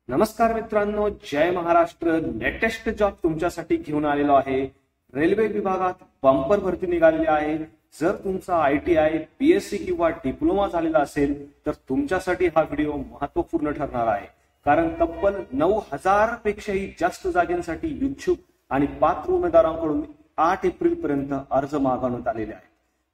नमस्कार मित्रांनो, जय Maharashtra. Latest job तुमच्यासाठी घेऊन आलेलो आहे. रेल्वे विभागात बंपर भरती निघालेली आहे. जर तुमचा ITI, BSc किंवा डिप्लोमा झालेला असेल तर तुमच्यासाठी हा व्हिडिओ महत्त्वपूर्ण ठरणार आहे. कारण तब्बल 9,000 पेक्षाही जास्त जागांसाठी इच्छुक आणि पात्र उमेदवारांकडून 8 एप्रिल पर्यंत अर्ज मागवण्यात आलेले आहे.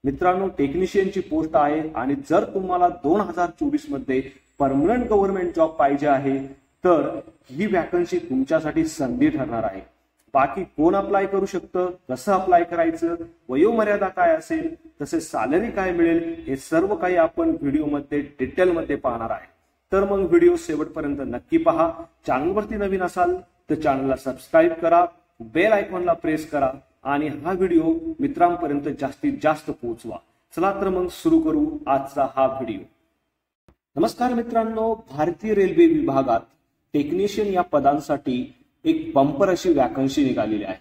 मित्रांनो, टेक्निशियनची पोस्ट आहे आणि जर तुम्हाला 2024 मध्ये परमनंट गव्हर्नमेंट जॉब पाहिजे आहे तर ही वॅकन्सी तुमच्यासाठी संधी ठरणार आहे. बाकी कोण अप्लाय करू शकतं, कसं अप्लाय करायचं, वयोमर्यादा काय असेल, तसेच सॅलरी काय मिळेल, हे सर्व काही आपण व्हिडिओमध्ये डिटेलमध्ये पाहणार आहे. तर मग व्हिडिओ शेवटपर्यंत नक्की पहा. चॅनलवरती नवीन असाल तर चॅनलला सबस्क्राईब करा, बेल आयकॉनला प्रेस करा आणि हा व्हिडिओ मित्रांपर्यंत जास्तीत जास्त पोहोचवा. चला तर मग सुरू करू आजचा हा व्हिडिओ. नमस्कार मित्रांनो, भारतीय रेल्वे विभागात टेक्निशियन या पदांसाठी एक बंपर अशी वॅकन्सी निघालेली आहे.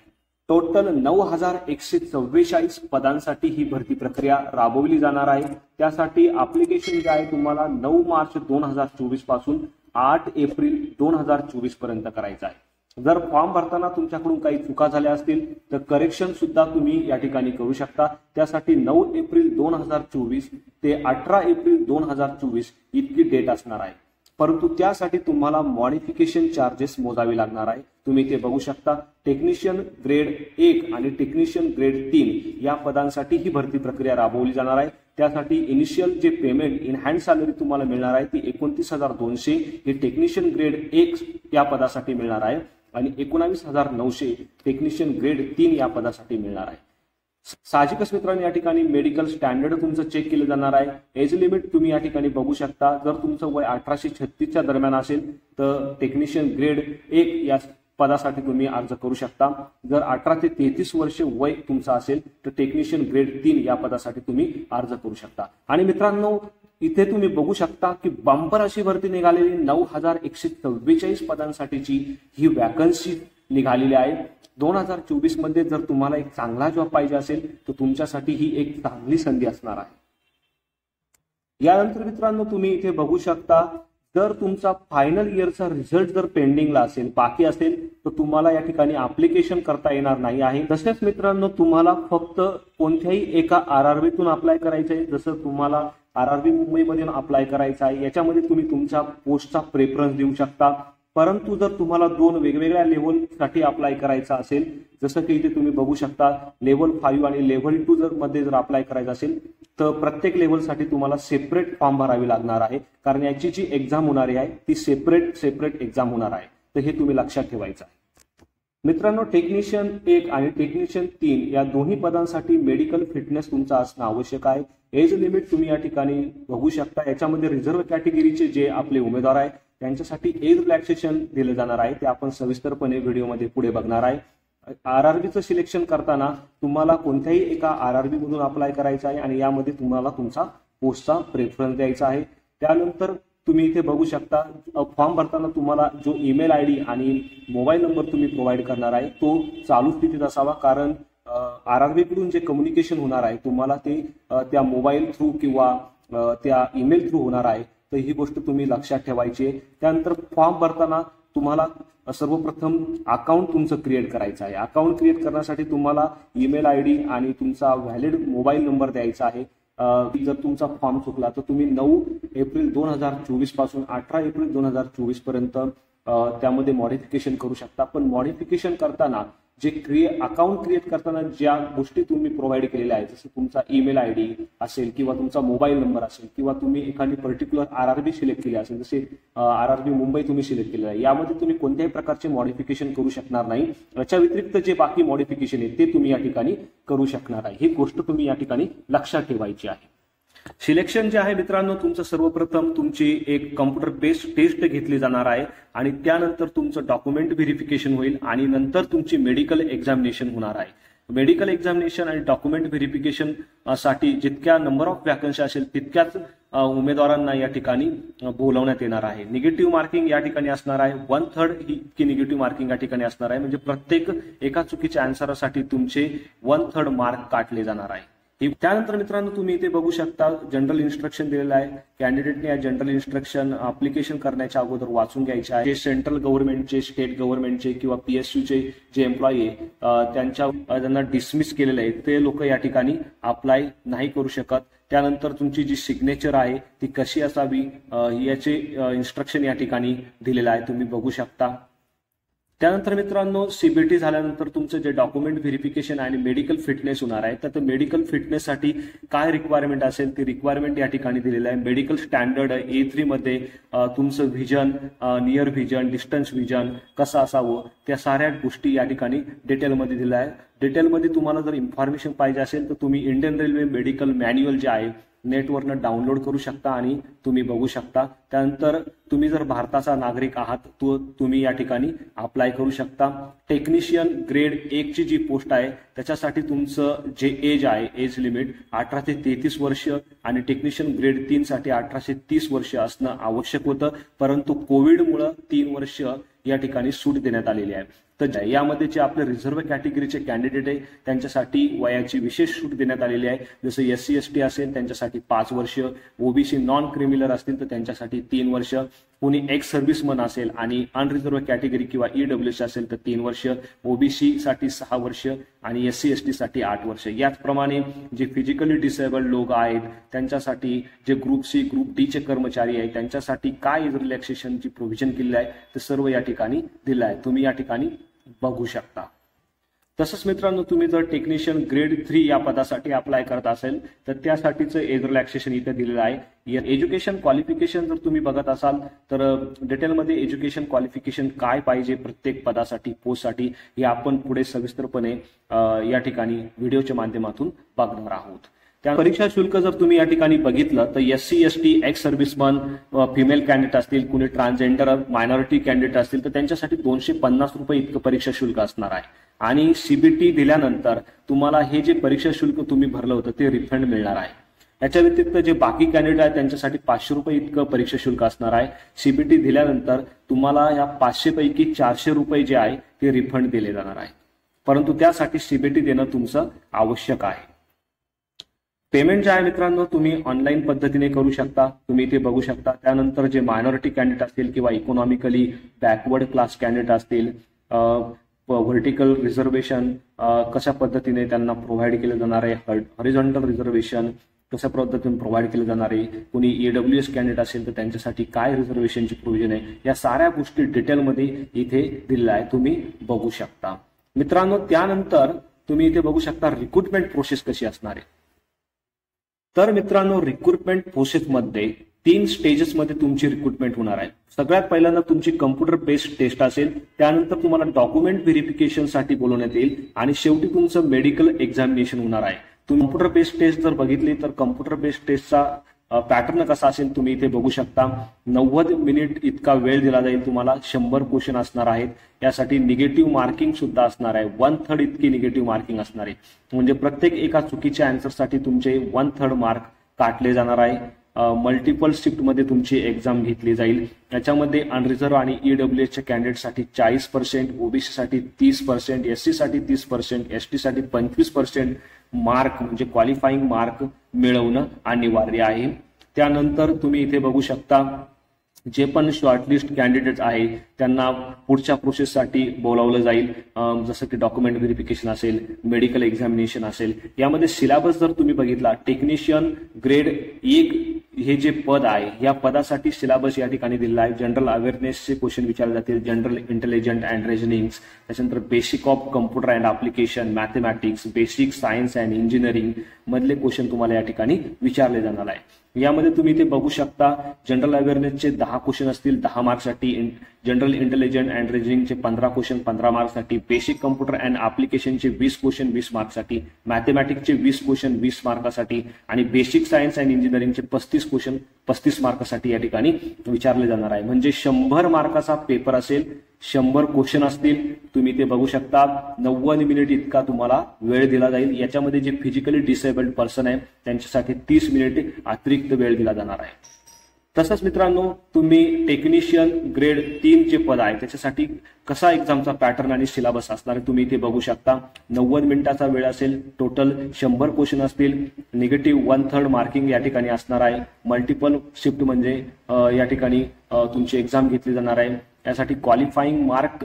टोटल 9,144 पदांसाठी ही भरती प्रक्रिया राबवली जाणार आहे. त्यासाठी अप्लिकेशन जे आहे तुम्हाला 9 मार्च 2024 पासून 8 एप्रिल 2024 पर्यंत करायचं आहे. जर फॉर्म भरताना तुमच्याकडून काही चुका झाल्या असतील तर करेक्शन सुद्धा तुम्ही या ठिकाणी करू शकता. त्यासाठी 9 एप्रिल 2024 ते 18 एप्रिल 2024 इतकी डेट असणार आहे. परंतु त्यासाठी तुम्हाला मॉडिफिकेशन चार्जेस मोजावे लागणार आहे. तुम्ही ते बघू शकता. टेक्निशियन ग्रेड 1 आणि टेक्निशियन ग्रेड 3 या पदांसाठी ही भरती प्रक्रिया राबवली जाणार आहे. त्यासाठी इनिशियल जे पेमेंट इन हँड सॅलरी तुम्हाला मिळणार आहे ती 29,200 ही टेक्निशियन ग्रेड 1 या पदासाठी मिळणार आहे आणि 19,900 टेक्निशियन ग्रेड 3 या पदासाठी मिळणार आहे. साहजिकच मित्रांनो, या ठिकाणी मेडिकल स्टँडर्ड तुमचं चेक केलं जाणार आहे. एज लिमिट तुम्ही या ठिकाणी बघू शकता. जर तुमचं वय 1836 दरम्यान असेल तर टेक्निशियन ग्रेड 1 या पदासाठी तुम्ही अर्ज करू शकता. जर 18 ते 33 वर्ष वय तुमचं असेल तर टेक्निशियन ग्रेड 3 या पदासाठी तुम्ही अर्ज करू शकता. आणि मित्रांनो, इथे तुम्ही बघू शकता की बंपर अशी भरती निघालेली 9,144 पदांसाठीची ही वॅकन्सी निघालेली आहे. 2024 मध्ये जर तुम्हाला एक चांगला जॉब पाहिजे असेल तर तुमच्यासाठी ही एक चांगली संधी असणार आहे. यानंतर मित्रांनो, तुम्ही इथे बघू शकता, जर तुमचा फायनल इयरचा रिझल्ट जर पेंडिंगला असेल, बाकी असेल तर तुम्हाला या ठिकाणी अप्लिकेशन करता येणार नाही आहे. तसेच मित्रांनो, तुम्हाला फक्त कोणत्याही एका RRBतून अप्लाय करायचं आहे. जसं तुम्हाला RRB मुंबईमधून अप्लाय करायचं आहे, याच्यामध्ये तुम्ही तुमच्या पोस्टचा प्रेफरन्स देऊ शकता. परंतु जर तुम्हाला 2 वेगवेगळ्या लेव्हलसाठी अप्लाय करायचा असेल, जसं की इथे तुम्ही बघू शकता लेव्हल 5 आणि लेव्हल 2 जर मध्ये जर अप्लाय करायचं असेल तर प्रत्येक लेव्हलसाठी तुम्हाला सेपरेट फॉर्म भरावी लागणार आहे. कारण याची जी एक्झाम होणारी आहे ती सेपरेट एक्झाम होणार आहे. तर हे तुम्ही लक्षात ठेवायचं आहे. मित्रांनो, टेक्निशियन 1 आणि टेक्निशियन 3 या दोन्ही पदांसाठी मेडिकल फिटनेस तुमचा असणं आवश्यक आहे. एज लिमिट तुम्ही या ठिकाणी बघू शकता. याच्यामध्ये रिझर्व्ह कॅटेगरीचे जे आपले उमेदवार आहेत त्यांच्यासाठी एज रिलॅक्सेशन दिलं जाणार आहे. ते आपण सविस्तरपणे व्हिडिओमध्ये पुढे बघणार आहे. RRBचं सिलेक्शन करताना तुम्हाला कोणत्याही एका RRB मधून अप्लाय करायचं आहे आणि यामध्ये तुम्हाला तुमचा पोस्टचा प्रेफरन्स द्यायचा आहे. त्यानंतर तुम्ही इथे बघू शकता, फॉर्म भरताना तुम्हाला जो ईमेल ID आणि मोबाईल नंबर तुम्ही प्रोव्हाइड करणार आहे तो चालू स्थितीत असावा. कारण RRB कडून जे कम्युनिकेशन होणार आहे तुम्हाला ते त्या मोबाईल थ्रू किंवा त्या ईमेल थ्रू होणार आहे. तर ही गोष्ट तुम्ही लक्षात ठेवायची आहे. त्यानंतर फॉर्म भरताना तुम्हाला सर्वप्रथम अकाउंट तुमचं क्रिएट करायचं आहे. अकाउंट क्रिएट करण्यासाठी तुम्हाला ईमेल ID आणि तुमचा व्हॅलिड मोबाईल नंबर द्यायचा आहे. जर तुमचा फॉर्म चुकला तर तुम्ही 9 एप्रिल 2024 पासून 18 एप्रिल 2024 पर्यंत त्यामध्ये मॉडिफिकेशन करू शकता. पण मॉडिफिकेशन करताना जे अकाउंट क्रिएट करताना ज्या गोष्टी तुम्ही प्रोव्हाइड केलेल्या आहेत, जसं तुमचा ईमेल ID असेल किंवा तुमचा मोबाईल नंबर असेल किंवा तुम्ही एखादी पर्टिक्युलर RRB सिलेक्ट केली असेल, जसे RRB मुंबई तुम्ही सिलेक्ट केलेलं आहे, यामध्ये तुम्ही कोणत्याही प्रकारचे मॉडिफिकेशन करू शकणार नाही. याच्या व्यतिरिक्त जे बाकी मॉडिफिकेशन आहे ते तुम्ही या ठिकाणी करू शकणार आहे. ही गोष्ट तुम्ही या ठिकाणी लक्षात ठेवायची आहे. सिलेक्शन जे आहे मित्रांनो, तुमचं सर्वप्रथम तुमची एक कॉम्प्युटर बेस्ड टेस्ट घेतली जाणार आहे आणि त्यानंतर तुमचं डॉक्युमेंट व्हेरिफिकेशन होईल आणि नंतर तुमची मेडिकल एक्झामिनेशन होणार आहे. मेडिकल एक्झामिनेशन आणि डॉक्युमेंट व्हेरिफिकेशन साठी जितक्या नंबर ऑफ वॅकन्सी असेल तितक्याच उमेदवारांना या ठिकाणी बोलवण्यात येणार आहे. निगेटिव्ह मार्किंग या ठिकाणी असणार आहे. 1/3 ही निगेटिव्ह मार्किंग या ठिकाणी असणार आहे. म्हणजे प्रत्येक एका चुकीच्या आन्सरसाठी तुमचे 1/3 मार्क काटले जाणार आहे. त्यानंतर मित्रांनो तुम्ही इथे बघू शकता जनरल इन्स्ट्रक्शन दिलेलं आहे. कॅन्डिडेटने या जनरल इन्स्ट्रक्शन अप्लिकेशन करण्याच्या अगोदर वाचून घ्यायचे आहे. जे सेंट्रल गव्हर्नमेंटचे, स्टेट गव्हर्नमेंटचे किंवा PSUचे जे एम्प्लॉई आहे त्यांना डिसमिस केलेले आहे ते लोक या ठिकाणी अप्लाय नाही करू शकत. त्यानंतर तुमची जी सिग्नेचर आहे ती कशी असावी याचे इन्स्ट्रक्शन या ठिकाणी दिलेलं आहे, तुम्ही बघू शकता. त्यानंतर मित्रांनो CBT झाल्यानंतर तुमचं जे डॉक्युमेंट व्हेरिफिकेशन आणि मेडिकल फिटनेस होणार आहे, तर मेडिकल फिटनेससाठी काय रिक्वायरमेंट असेल ती रिक्वायरमेंट या ठिकाणी दिलेलं आहे. मेडिकल स्टँडर्ड A3 मध्ये तुमचं vision, near vision, distance vision कसं असावं त्या साऱ्या गोष्टी या ठिकाणी डिटेलमध्ये दिल्या आहे. डिटेलमध्ये तुम्हाला जर इन्फॉर्मेशन पाहिजे असेल तर तुम्ही इंडियन रेल्वे मेडिकल मॅन्युअल जे आहे नेटवरनं डाउनलोड करू शकता आणि तुम्ही बघू शकता. त्यानंतर तुम्ही जर भारताचा नागरिक आहात तो तुम्ही या ठिकाणी अप्लाय करू शकता. टेक्निशियन ग्रेड 1 ची जी पोस्ट आहे त्याच्यासाठी तुमचं जे एज आहे, एज लिमिट 18 ते 33 वर्ष आणि टेक्निशियन ग्रेड 3 साठी 18 ते 30 वर्ष असणं आवश्यक होतं, परंतु कोविडमुळे 3 वर्ष या ठिकाणी सूट देण्यात आलेली आहे. तर यामध्ये जे आपले रिझर्व्ह कॅटेगरीचे कॅन्डिडेट आहे त्यांच्यासाठी वयाची विशेष सूट देण्यात आलेली आहे. जसं SC ST असेल त्यांच्यासाठी 5 वर्ष, OBC नॉन क्रिमिनल असतील तर त्यांच्यासाठी 3 वर्ष, कोणी एक्स सर्व्हिसमन असेल आणि अनरिझर्व्ह कॅटेगरी किंवा EWS असेल तर 3 वर्ष, OBC साठी 6 वर्ष आणि SC ST साठी 8 वर्ष. याचप्रमाणे जे फिजिकली डिसेबल्ड लोक आहेत त्यांच्यासाठी जे ग्रुप C, ग्रुप D चे कर्मचारी आहेत त्यांच्यासाठी काय रिलॅक्सेशनची प्रोव्हिजन केलेली आहे ते सर्व या ठिकाणी दिलं आहे, तुम्ही या ठिकाणी बघू शकता. तसंच मित्रांनो तुम्ही जर टेक्निशियन ग्रेड 3 या पदासाठी अप्लाय करत असेल तर त्यासाठीचं एज रिलॅक्सेशन इथे दिलेलं आहे. एज्युकेशन क्वालिफिकेशन जर तुम्ही बघत असाल तर डिटेलमध्ये एज्युकेशन क्वालिफिकेशन काय पाहिजे प्रत्येक पदासाठी, पोस्टसाठी हे आपण पुढे सविस्तरपणे या ठिकाणी व्हिडिओच्या माध्यमातून बघणार आहोत. त्या परीक्षा शुल्क जर तुम्ही या ठिकाणी बघितलं तर SC ST, x serviceman, female candidate असतील, कुणी ट्रान्सजेंडर, मायनॉरिटी कॅन्डिडेट असतील तर त्यांच्यासाठी 250 रुपये इतकं परीक्षा शुल्क असणार आहे. आणि CBT दिल्यानंतर तुम्हाला हे जे परीक्षा शुल्क तुम्ही भरलं होतं ते रिफंड मिळणार आहे. याच्या व्यतिरिक्त जे बाकी कॅन्डिडेट आहेत त्यांच्यासाठी 500 रुपये इतकं परीक्षा शुल्क असणार आहे. CBT दिल्यानंतर तुम्हाला या 500 पैकी 400 रुपये जे आहे ते रिफंड दिले जाणार आहे, परंतु त्यासाठी CBT देणं तुमचं आवश्यक आहे. पेमेंट जे आहे मित्रांनो तुम्ही ऑनलाईन पद्धतीने करू शकता, तुम्ही इथे बघू शकता. त्यानंतर जे मायनॉरिटी कॅन्डिडेट असतील किंवा इकॉनॉमिकली बॅकवर्ड क्लास कॅन्डिडेट असतील, व्हर्टिकल रिझर्वेशन कशा पद्धतीने त्यांना प्रोव्हाइड केलं जाणार आहे, हॉरिझॉन्टल रिझर्वेशन कशा पद्धतीने प्रोव्हाइड केलं जाणार आहे, कोणी EWS कॅन्डिडेट असेल तर त्यांच्यासाठी काय रिझर्वेशनची प्रोव्हिजन आहे, या साऱ्या गोष्टी डिटेलमध्ये इथे दिलेल्या आहे, तुम्ही बघू शकता. मित्रांनो त्यानंतर तुम्ही इथे बघू शकता रिक्रुटमेंट प्रोसेस कशी असणार आहे. तर मित्रांनो रिक्रुटमेंट प्रोसेसमध्ये 3 स्टेजेसमध्ये तुमची रिक्रुटमेंट होणार आहे. सगळ्यात पहिल्यांदा तुमची कम्प्युटर बेस्ड टेस्ट असेल, त्यानंतर तुम्हाला डॉक्युमेंट व्हेरिफिकेशनसाठी बोलवण्यात येईल आणि शेवटी तुमचं मेडिकल एक्झामिनेशन होणार आहे. तुम्ही कम्प्युटर बेस्ड टेस्ट जर बघितली तर कम्प्युटर बेस्ड टेस्टचा पॅटर्न कसा असेल तुम्ही इथे बघू शकता. 90 मिनिट इतका वेळ दिला जाईल तुम्हाला. 100 क्वेश्चन असणार आहेत. यासाठी निगेटिव्ह मार्किंग सुद्धा असणार आहे. 1/3 इतकी निगेटिव्ह मार्किंग असणार आहे. म्हणजे प्रत्येक एका चुकीच्या आन्सरसाठी तुमचे 1/3 मार्क काटले जाणार आहे. मल्टिपल शिफ्टमध्ये तुमची एक्झाम घेतली जाईल. याच्यामध्ये अनरिझर्व्ह आणि EWSच्या कॅन्डिडेटसाठी 40%, OBC साठी 30%, SC साठी 30%, ST साठी 25% मार्क म्हणजे क्वालिफाईंग मार्क मिळवणं अनिवार्य आहे. त्यानंतर तुम्ही इथे बघू शकता जे पण शॉर्टलिस्ट कॅन्डिडेट आहे त्यांना पुढच्या प्रोसेससाठी बोलावलं जाईल, जसं की डॉक्युमेंट व्हेरिफिकेशन असेल, मेडिकल एक्झामिनेशन असेल. यामध्ये सिलेबस जर तुम्ही बघितला ग्रेड 1 हे जे पद आहे या पदासाठी सिलेबस या ठिकाणी दिलेला आहे. जनरल अवेअरनेसचे क्वेश्चन विचारले जातील, जनरल इंटेलिजंट अँड रिझनिंग, त्याच्यानंतर basic of computer and application, mathematics, basic science and engineering मधले क्वेश्चन तुम्हाला या ठिकाणी विचारले जाणार आहे. यामध्ये तुम्ही इथे बघू शकता जनरल अवेअरनेसचे 10 क्वेश्चन असतील 10 मार्क्ससाठी, जनरल इंटेलिजंट अँड रिझनिंगचे 15 क्वेश्चन 15 मार्क्ससाठी, बेसिक कम्प्युटर अँड ऍप्लिकेशनचे 20 क्वेश्चन 20 मार्क्ससाठी, मॅथमॅटिक्सचे 20 क्वेश्चन 20 मार्कासाठी आणि बेसिक सायन्स अँड इंजिनिअरिंगचे 35 क्वेश्चन 35 मार्कासाठी या ठिकाणी विचारले जाणार आहे. म्हणजे 100 मार्काचा पेपर असेल, 100 क्वेश्चन असतील. तुम्ही ते बघू शकता 90 मिनिट इतका तुम्हाला वेळ दिला जाईल. याच्यामध्ये जे फिजिकली डिसेबल्ड पर्सन आहे त्यांच्यासाठी 30 मिनिट अतिरिक्त वेळ दिला जाणार आहे. तसंच मित्रांनो तुम्ही टेक्निशियन ग्रेड 3 जे पद आहे त्याच्यासाठी कसा एक्झामचा पॅटर्न आणि सिलेबस असणार आहे तुम्ही इथे बघू शकता. 90 मिनिटाचा वेळ असेल, टोटल 100 क्वेश्चन असतील, निगेटिव्ह 1/3 मार्किंग या ठिकाणी असणार आहे. मल्टिपल शिफ्ट म्हणजे या ठिकाणी तुमची एक्झाम घेतली जाणार आहे. यासाठी क्वालिफाईंग मार्क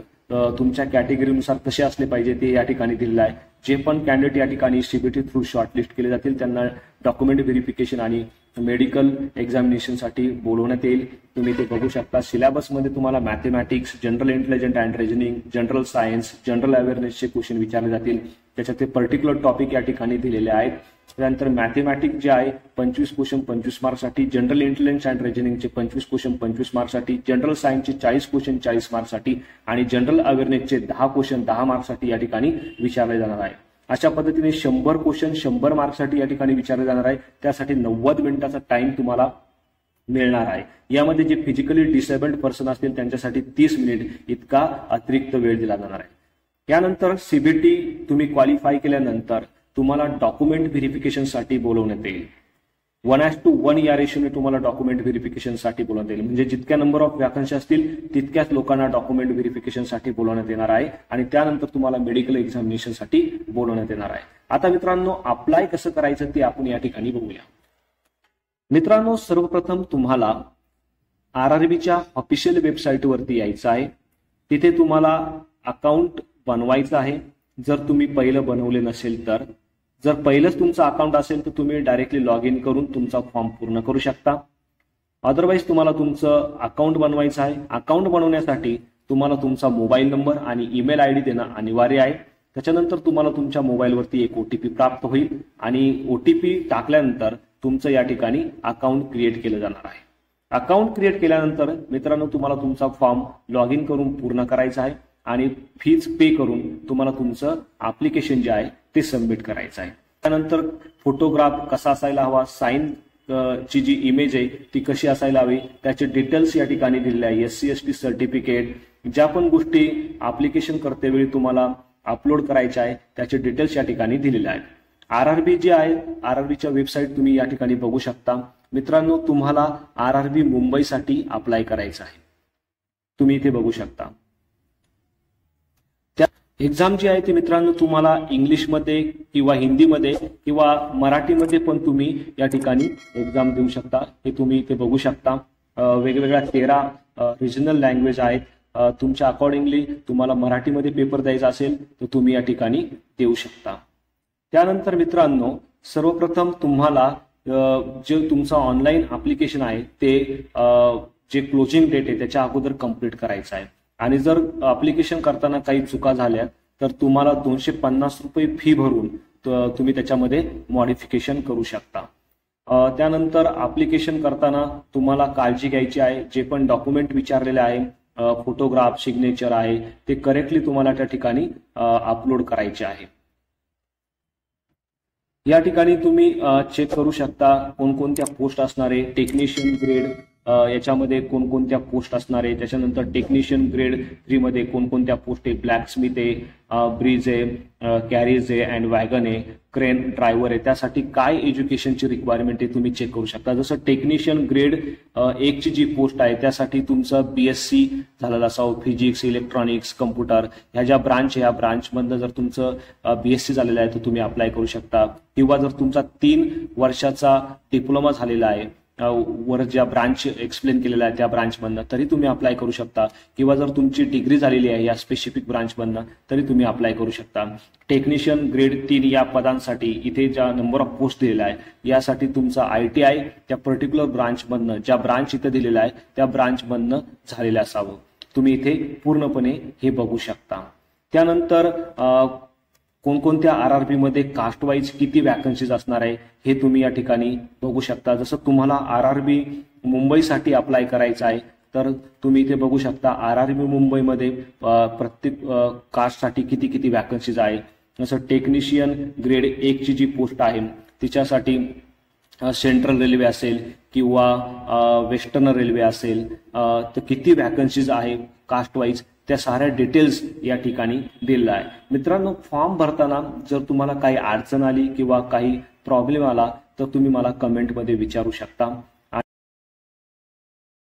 तुमच्या कॅटेगरीनुसार कसे असले पाहिजे ते या ठिकाणी दिलेलं आहे. जे पण कॅन्डिडेट या ठिकाणी सीबीटी थ्रू शॉर्टलिस्ट केले जातील त्यांना डॉक्युमेंट व्हेरिफिकेशन आणि मेडिकल एक्झामिनेशनसाठी बोलवण्यात येईल. तुम्ही ते बघू शकता. सिलेबसमध्ये तुम्हाला mathematics, general intelligent and reasoning, general science, general अवेअरनेसचे क्वेश्चन विचारले जातील. त्याच्यात ते पर्टिक्युलर टॉपिक या ठिकाणी दिलेले आहेत. त्यानंतर मॅथमॅटिक्स जे आहे 25 क्वेश्चन 25 मार्क्ससाठी, जनरल इंटेलिजन्स अँड रिजनिंगचे 25 क्वेश्चन 25 मार्क्ससाठी, जनरल सायन्सचे 40 क्वेश्चन 40 मार्क्ससाठी आणि जनरल अवेअरनेसचे 10 क्वेश्चन 10 मार्क्ससाठी या ठिकाणी विचारले जाणार आहे. अशा पद्धतीने 100 क्वेश्चन 100 मार्क्ससाठी या ठिकाणी विचारले जाणार आहे. त्यासाठी 90 मिनिटाचा टाइम तुम्हाला मिळणार आहे. यामध्ये जे फिजिकली डिसेबल्ड पर्सन असतील त्यांच्यासाठी 30 मिनिट इतका अतिरिक्त वेळ दिला जाणार आहे. यानंतर सीबीटी तुम्ही क्वालिफाय केल्यानंतर तुम्हाला डॉक्युमेंट व्हेरिफिकेशनसाठी बोलवण्यात येईल. 1:1 या रेशोने तुम्हाला डॉक्युमेंट व्हेरिफिकेशनसाठी बोलवण्यात येईल. म्हणजे जितक्या नंबर ऑफ वॅकन्सी असतील तितक्याच लोकांना डॉक्युमेंट व्हेरिफिकेशनसाठी बोलवण्यात येणार आहे आणि त्यानंतर तुम्हाला मेडिकल एक्झामिनेशनसाठी बोलवण्यात येणार आहे. आता मित्रांनो अप्लाय कसं करायचं ते आपण या ठिकाणी बघूया. मित्रांनो सर्वप्रथम तुम्हाला आरआरबीच्या ऑफिशियल वेबसाईटवरती यायचं आहे. तिथे तुम्हाला अकाउंट बनवायचं आहे. जर तुम्ही पहिलं बनवले नसेल तर, जर पहिलंच तुमचं अकाउंट असेल तर तुम्ही डायरेक्टली लॉग इन करून तुमचा फॉर्म पूर्ण करू शकता. अदरवाईज तुम्हाला तुमचं अकाउंट बनवायचं आहे. अकाउंट बनवण्यासाठी तुम्हाला तुमचा मोबाईल नंबर आणि ईमेल आयडी देणं अनिवार्य आहे. त्याच्यानंतर तुम्हाला तुमच्या मोबाईलवरती एक ओटीपी प्राप्त होईल आणि ओटीपी टाकल्यानंतर तुमचं या ठिकाणी अकाउंट क्रिएट केलं जाणार आहे. अकाउंट क्रिएट केल्यानंतर मित्रांनो तुम्हाला तुमचा फॉर्म लॉग इन करून पूर्ण करायचा आहे आणि फीज पे करून तुम्हाला तुमचं ऍप्लिकेशन जे आहे ते सबमिट करायचं आहे. त्यानंतर फोटोग्राफ कसा असायला हवा, साइन ची जी इमेज आहे ती कशी असायला हवी, त्याचे डिटेल्स या ठिकाणी दिलेले आहे. SC ST सर्टिफिकेट, ज्या पण गोष्टी ऍप्लिकेशन करतेवेळी तुम्हाला अपलोड करायच्या आहे त्याचे डिटेल्स या ठिकाणी दिलेले आहेत. आरआरबी जे आहे आरआरबीच्या वेबसाईट तुम्ही या ठिकाणी बघू शकता. मित्रांनो तुम्हाला आरआरबी मुंबईसाठी अप्लाय करायचं आहे. तुम्ही इथे बघू शकता. एक्झाम जी आहे ती मित्रांनो तुम्हाला इंग्लिशमध्ये किंवा हिंदीमध्ये किंवा मराठीमध्ये पण तुम्ही या ठिकाणी एक्झाम देऊ शकता. हे तुम्ही इथे बघू शकता. वेगवेगळ्या 13 रिजनल लँग्वेज आहेत. तुमच्या अकॉर्डिंगली तुम्हाला मराठीमध्ये पेपर द्यायचा असेल तर तुम्ही या ठिकाणी देऊ शकता. त्यानंतर मित्रांनो सर्वप्रथम तुम्हाला जे तुमचं ऑनलाईन ऍप्लिकेशन आहे ते जे क्लोजिंग डेट आहे त्याच्या अगोदर कंप्लीट करायचं आहे. आणि जर ऍप्लिकेशन करताना काही चुका झाल्या तर तुम्हाला 250 रुपये फी भरून तुम्ही त्याच्यामध्ये मॉडिफिकेशन करू शकता. त्यानंतर ऍप्लिकेशन करताना तुम्हाला काळजी घ्यायची आहे. जे पण डॉक्युमेंट विचारलेले आहे, फोटोग्राफ, सिग्नेचर आहे ते करेक्टली तुम्हाला त्या ठिकाणी अपलोड करायचे आहे. या ठिकाणी तुम्ही चेक करू शकता कोणकोणत्या पोस्ट असणार आहे. टेक्निशियन ग्रेड याच्यामध्ये कोणकोणत्या पोस्ट असणार आहे. त्याच्यानंतर टेक्निशियन ग्रेड 3 मध्ये कोणकोणत्या पोस्ट आहे. ब्लॅक स्मिथ आहे, ब्रिज आहे, कॅरेज आहे अँड वॅगन आहे, क्रेन ड्रायव्हर आहे. त्यासाठी काय एज्युकेशनची रिक्वायरमेंट आहे तुम्ही चेक करू शकता. जसं टेक्निशियन ग्रेड 1 ची जी पोस्ट आहे त्यासाठी तुमचं BSc झालेलं असावं. फिजिक्स, इलेक्ट्रॉनिक्स, कम्प्युटर ह्या ज्या ब्रांच आहे या ब्रांचमधनं जर तुमचं BSc झालेलं आहे तर तुम्ही अप्लाय करू शकता. किंवा जर तुमचा 3 वर्षाचा डिप्लोमा झालेला आहे वर ज्या ब्रांच एक्सप्लेन केलेला आहे त्या ब्रांचमधनं तरी तुम्ही अप्लाय करू शकता. किंवा जर तुमची डिग्री झालेली आहे या स्पेसिफिक ब्रांचमधनं तरी तुम्ही अप्लाय करू शकता. टेक्निशियन ग्रेड 3 या पदांसाठी इथे ज्या नंबर ऑफ पोस्ट दिलेला आहे यासाठी तुमचा ITI त्या पर्टिक्युलर ब्रांचमधनं, ज्या ब्रांच इथे दिलेला आहे त्या ब्रांचमधनं झालेलं असावं. तुम्ही इथे पूर्णपणे हे बघू शकता. त्यानंतर कोणकोणत्या आरआरबी मध्ये कास्ट वाईज किती वॅकन्सीज असणार आहे हे तुम्ही या ठिकाणी बघू शकता. जसं तुम्हाला आरआरबी मुंबईसाठी अप्लाय करायचं आहे तर तुम्ही इथे बघू शकता आरआरबी मुंबईमध्ये प्रत्येक कास्टसाठी किती किती वॅकन्सीज आहे. जसं टेक्निशियन ग्रेड 1 ची जी पोस्ट आहे तिच्यासाठी सेंट्रल रेल्वे असेल किंवा वेस्टर्न रेल्वे असेल तर किती वॅकन्सीज आहे कास्ट वाईज त्या साऱ्या डिटेल्स या ठिकाणी दिलेल्या आहे. मित्रांनो फॉर्म भरताना जर तुम्हाला काही अडचण आली किंवा काही प्रॉब्लेम आला तर तुम्ही मला कमेंटमध्ये विचारू शकता.